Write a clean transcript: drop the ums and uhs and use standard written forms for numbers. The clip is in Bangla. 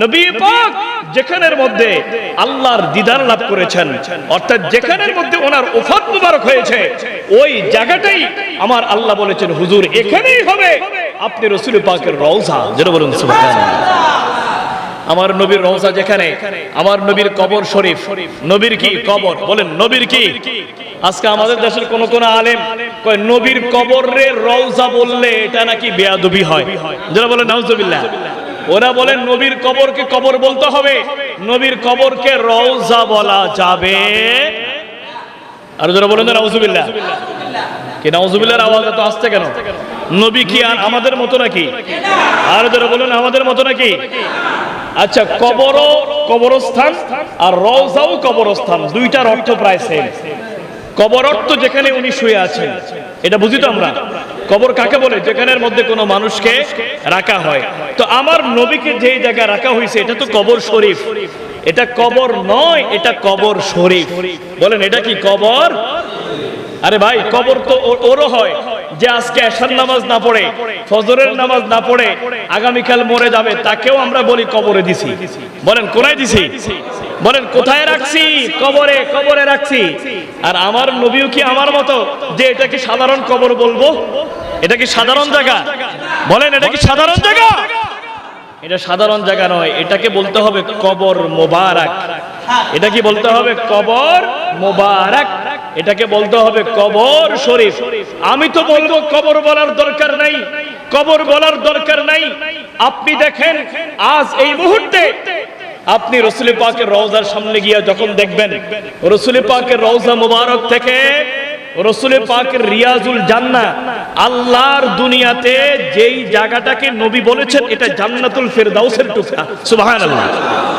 নবী পাক যেখানের মধ্যে আল্লাহর দিদার লাভ করেছেন, অর্থাৎ যেখানের মধ্যে ওনার ওফাত মুবারক হয়েছে, ওই জায়গাটাই আমার আল্লাহ বলেছেন হুজুর এখানেই হবে আপনি রাসূল পাকের রওজা। যেটা বলুন সুবহানাল্লাহ। আমার নবীর রওজা যেখানে, আমার নবীর কবর শরীফ। নবীর কি কবর? বলেন নবীর কি? আজকে আমাদের দেশের কোন কোন আলেম কয় নবীর কবরে রওজা বললে এটা নাকি বেয়াদবি হয়। যারা বলেন নাউজুবিল্লাহ। ওরা বলেন নবীর কবরকে কবর বলতে হবে, নবীর কবরকে রওজা বলা যাবে। আর যারা বলেন নাউজুবিল্লাহ, কি নাউজুবিল্লাহর আওয়াজ এত আসছে কেন? নবী কি আর আমাদের মতো নাকি? আর যারা বলেন আমাদের মতো নাকি? আচ্ছা, কবরও কবরস্থান আর রওজাও কবরস্থান, দুইটার অর্থ প্রায় সেম। কবর অর্থ যেখানে উনি শুয়ে আছেন, এটা বুঝি তো আমরা। কবর কাকে বলে? যেখানের মধ্যে কোনো মানুষকে রাখা হয়। তো আমার নবীকে যে জায়গায় রাখা হয়েছে এটা তো কবর শরীফ। এটা কবর নয়, এটা কবর শরীফ। বলেন এটা কি কবর? আরে ভাই, কবর তো ওরও হয় যে আজকে এশার নামাজ না পড়ে, ফজরের নামাজ না পড়ে আগামীকাল মরে যাবে, তাকেও আমরা বলি কবরে দিছি। বলেন কোথায় দিছি? বলেন কোথায় রাখছি? কবরে। কবরে রাখছি। আর আমার নবীও কি আমার মতো যে এটা কি সাধারণ কবর বলবো? এটা কি সাধারণ জায়গা? বলেন এটা কি সাধারণ জায়গা? এটা সাধারণ জায়গা নয়, এটাকে বলতে হবে কবর মোবারক। এটা কি বলতে হবে? কবর মোবারক। এটাকে বলতে হবে কবর শরীফ। আমি তো বলবো কবর বলার দরকার নাই, কবর বলার দরকার নাই। আপনি দেখেন আজ এই মুহূর্তে আপনি রাসূল পাকের রওজার সামনে গিয়ে যখন দেখবেন রাসূল পাকের রওজা মুবারক থেকে রাসূল পাকের রিয়াজুল জান্নাহ, আল্লাহর দুনিয়াতে যেই জায়গাটাকে নবী বলেছেন এটা জান্নাতুল ফেরদাউসের টুকরা। সুবহানাল্লাহ।